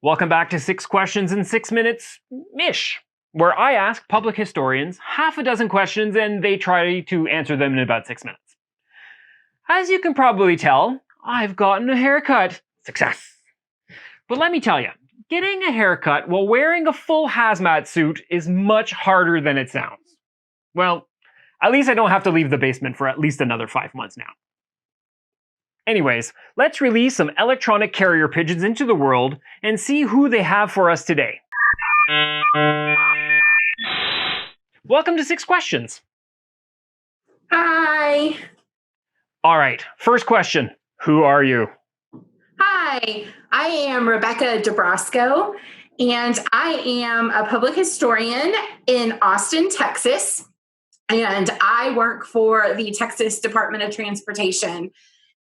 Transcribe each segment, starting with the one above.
Welcome back to 6 Questions in 6 Minutes-ish, where I ask public historians half a dozen questions and they try to answer them in about 6 minutes. As you can probably tell, I've gotten a haircut. Success! But let me tell you, getting a haircut while wearing a full hazmat suit is much harder than it sounds. Well, at least I don't have to leave the basement for at least another 5 months now. Anyways, let's release some electronic carrier pigeons into the world and see who they have for us today. Welcome to 6 Questions. Hi. All right, first question. Who are you? Hi, I am Rebekah Dobrasko, and I am a public historian in Austin, Texas, and I work for the Texas Department of Transportation.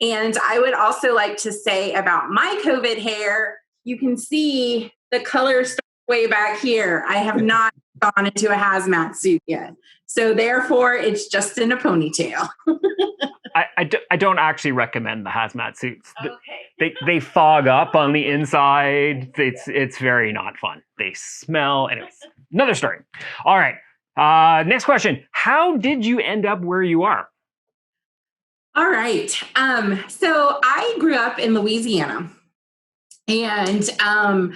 And I would also like to say about my COVID hair, you can see the color starts way back here. I have not gone into a hazmat suit yet. So therefore, it's just in a ponytail. I don't actually recommend the hazmat suits. Okay. They fog up on the inside. It's very not fun. They smell. Anyways, another story. All right. Next question. How did you end up where you are? All right. So I grew up in Louisiana. And, in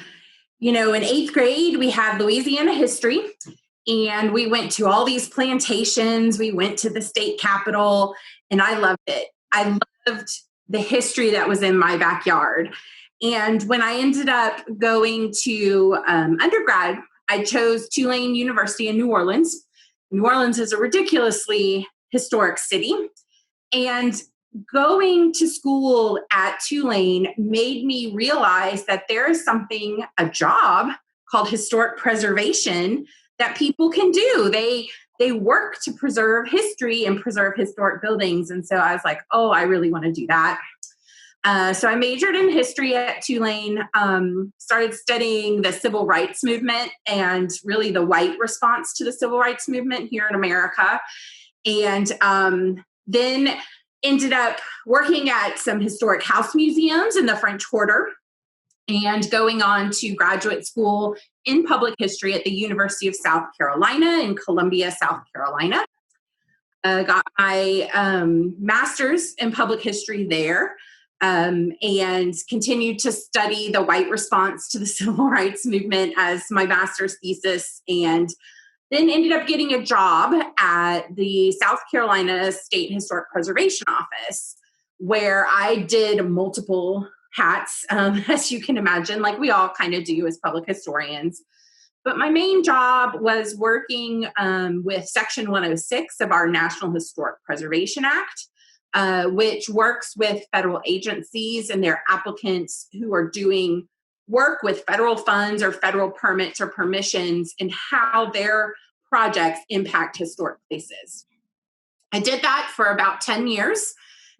8th grade, we had Louisiana history. And we went to all these plantations. We went to the state capitol. And I loved it. I loved the history that was in my backyard. And when I ended up going to undergrad, I chose Tulane University in New Orleans. New Orleans is a ridiculously historic city. And going to school at Tulane made me realize that there is a job called historic preservation that people can do. They work to preserve history and preserve historic buildings. And so I was like, oh, I really want to do that. So I majored in history at Tulane, started studying the civil rights movement and really the white response to the civil rights movement here in America. And then ended up working at some historic house museums in the French Quarter and going on to graduate school in public history at the University of South Carolina in Columbia, South Carolina. Got my master's in public history there and continued to study the white response to the civil rights movement as my master's thesis, and then ended up getting a job at the South Carolina State Historic Preservation Office, where I did multiple hats, as you can imagine, like we all kind of do as public historians. But my main job was working with Section 106 of our National Historic Preservation Act, which works with federal agencies and their applicants who are doing work with federal funds or federal permits or permissions and how their projects impact historic places. I did that for about 10 years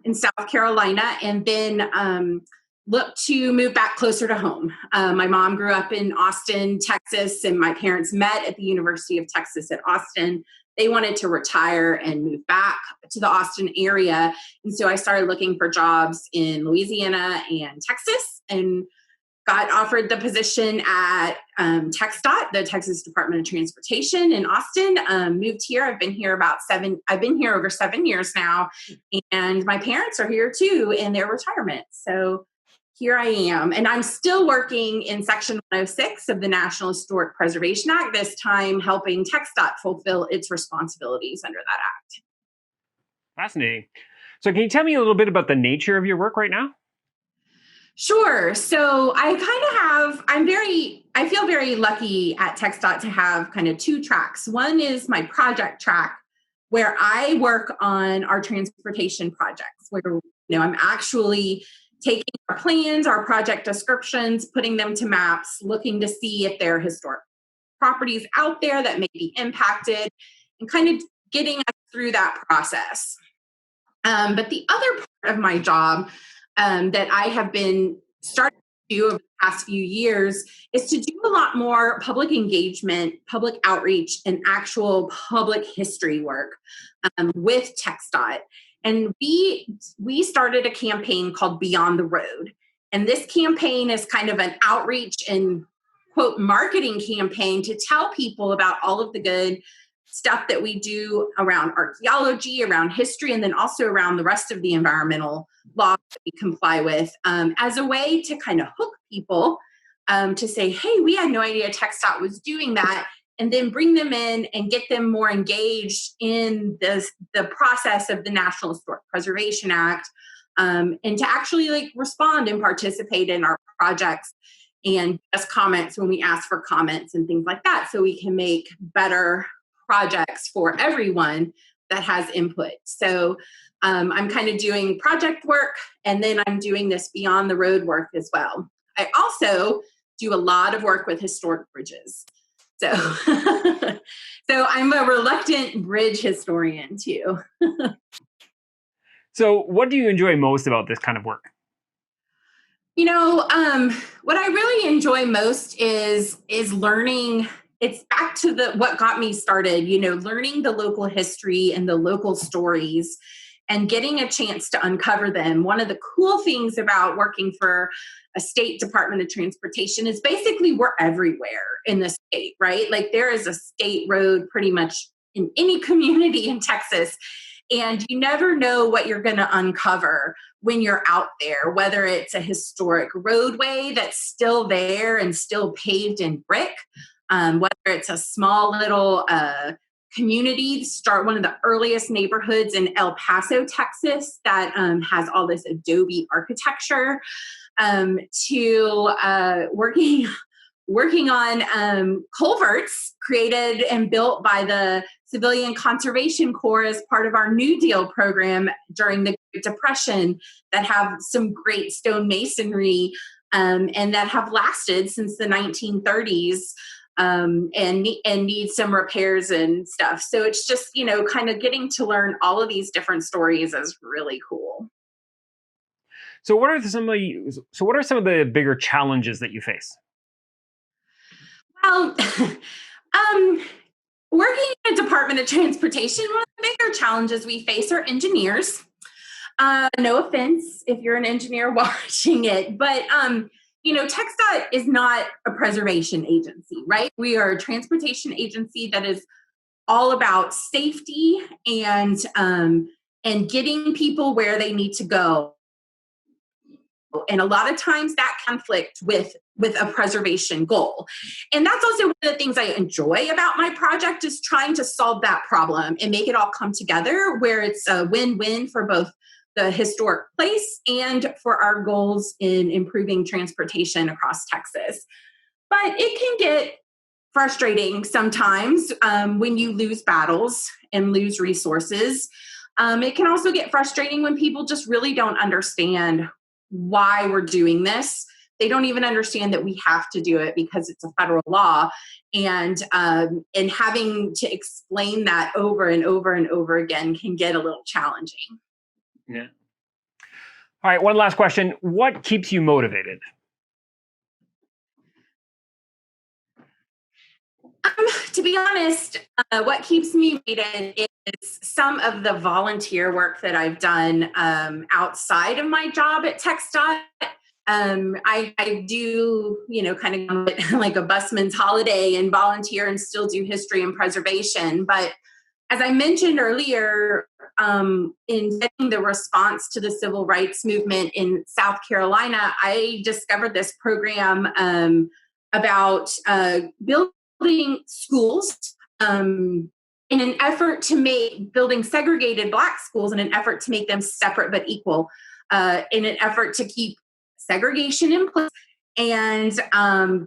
in South Carolina and then looked to move back closer to home. My mom grew up in Austin, Texas, and my parents met at the University of Texas at Austin. They wanted to retire and move back to the Austin area. And so I started looking for jobs in Louisiana and Texas and got offered the position at TxDOT, the Texas Department of Transportation in Austin. Moved here. I've been here over 7 years now, and my parents are here too in their retirement. So here I am, and I'm still working in Section 106 of the National Historic Preservation Act, this time helping TxDOT fulfill its responsibilities under that act. Fascinating. So can you tell me a little bit about the nature of your work right now? Sure. So I feel very lucky at TxDOT to have kind of 2 tracks. One is my project track, where I work on our transportation projects, where I'm actually taking our plans, our project descriptions, putting them to maps, looking to see if there are historic properties out there that may be impacted, and kind of getting us through that process. But the other part of my job that I have been starting to do over the past few years is to do a lot more public engagement, public outreach, and actual public history work with TxDOT. And we started a campaign called Beyond the Road. And this campaign is kind of an outreach and quote marketing campaign to tell people about all of the good stuff that we do around archaeology, around history, and then also around the rest of the environmental laws that we comply with, as a way to kind of hook people, to say, hey, we had no idea TxDOT was doing that, and then bring them in and get them more engaged in the process of the National Historic Preservation Act, and to actually like respond and participate in our projects and give us comments when we ask for comments and things like that, so we can make better projects for everyone that has input. So I'm kind of doing project work, and then I'm doing this beyond the road work as well. I also do a lot of work with historic bridges. So, so I'm a reluctant bridge historian too. So what do you enjoy most about this kind of work? You know, what I really enjoy most is learning. It's back to what got me started, you know, learning the local history and the local stories and getting a chance to uncover them. One of the cool things about working for a state Department of Transportation is basically we're everywhere in the state, right? Like there is a state road pretty much in any community in Texas. And you never know what you're going to uncover when you're out there, whether it's a historic roadway that's still there and still paved in brick, whether it's a small little community, one of the earliest neighborhoods in El Paso, Texas, that has all this adobe architecture, to working on culverts created and built by the Civilian Conservation Corps as part of our New Deal program during the Great Depression, that have some great stonemasonry, and that have lasted since the 1930s, and need some repairs and stuff. So it's just, you know, kind of getting to learn all of these different stories is really cool. So what are some of the bigger challenges that you face? Well, working in a Department of Transportation, one of the bigger challenges we face are engineers. No offense if you're an engineer watching it, but you know, TxDOT is not a preservation agency, right? We are a transportation agency that is all about safety and getting people where they need to go. And a lot of times that conflict with a preservation goal. And that's also one of the things I enjoy about my project, is trying to solve that problem and make it all come together where it's a win-win for both the historic place and for our goals in improving transportation across Texas. But it can get frustrating sometimes when you lose battles and lose resources. It can also get frustrating when people just really don't understand why we're doing this. They don't even understand that we have to do it because it's a federal law, and having to explain that over and over and over again can get a little challenging. Yeah. All right, one last question. What keeps you motivated? To be honest, what keeps me motivated is some of the volunteer work that I've done outside of my job at TxDOT. I do, you know, kind of like a busman's holiday and volunteer and still do history and preservation. But as I mentioned earlier, in getting the response to the civil rights movement in South Carolina, I discovered this program about building schools in an effort to building segregated Black schools in an effort to make them separate but equal, in an effort to keep segregation in place and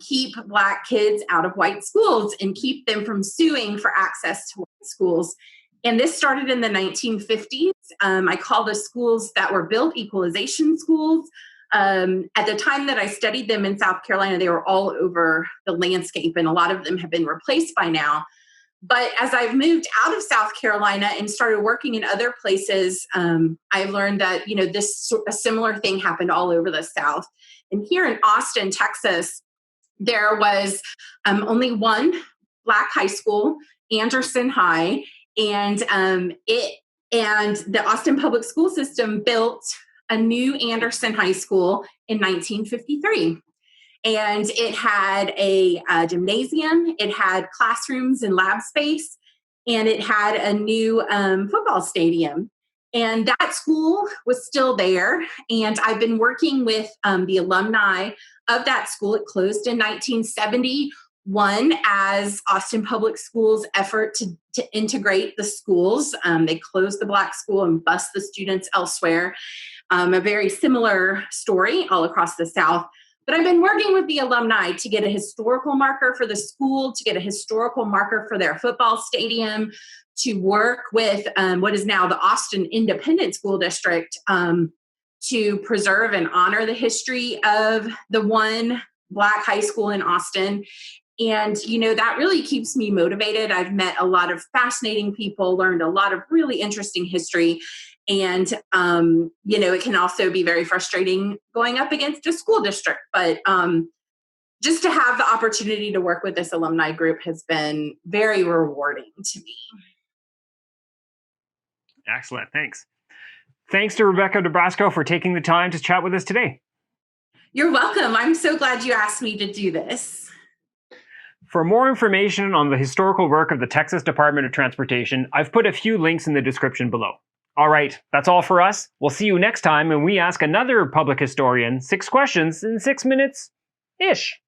keep Black kids out of white schools and keep them from suing for access to white schools. And this started in the 1950s. I call the schools that were built equalization schools. At the time that I studied them in South Carolina, they were all over the landscape, and a lot of them have been replaced by now. But as I've moved out of South Carolina and started working in other places, I've learned that, you know, a similar thing happened all over the South. And here in Austin, Texas, there was only one Black high school, Anderson High, and the Austin Public School System built a new Anderson High School in 1953. And it had a gymnasium, it had classrooms and lab space, and it had a new football stadium. And that school was still there. And I've been working with the alumni of that school. It closed in 1971 as Austin Public Schools' effort to integrate the schools. They closed the Black school and bused the students elsewhere. A very similar story all across the South. But I've been working with the alumni to get a historical marker for the school, to get a historical marker for their football stadium, to work with what is now the Austin Independent School District to preserve and honor the history of the one Black high school in Austin. And, that really keeps me motivated. I've met a lot of fascinating people, learned a lot of really interesting history. And, it can also be very frustrating going up against a school district. But just to have the opportunity to work with this alumni group has been very rewarding to me. Excellent. Thanks. Thanks to Rebekah Dobrasko for taking the time to chat with us today. You're welcome. I'm so glad you asked me to do this. For more information on the historical work of the Texas Department of Transportation, I've put a few links in the description below. All right, that's all for us. We'll see you next time when we ask another public historian 6 questions in 6 minutes-ish.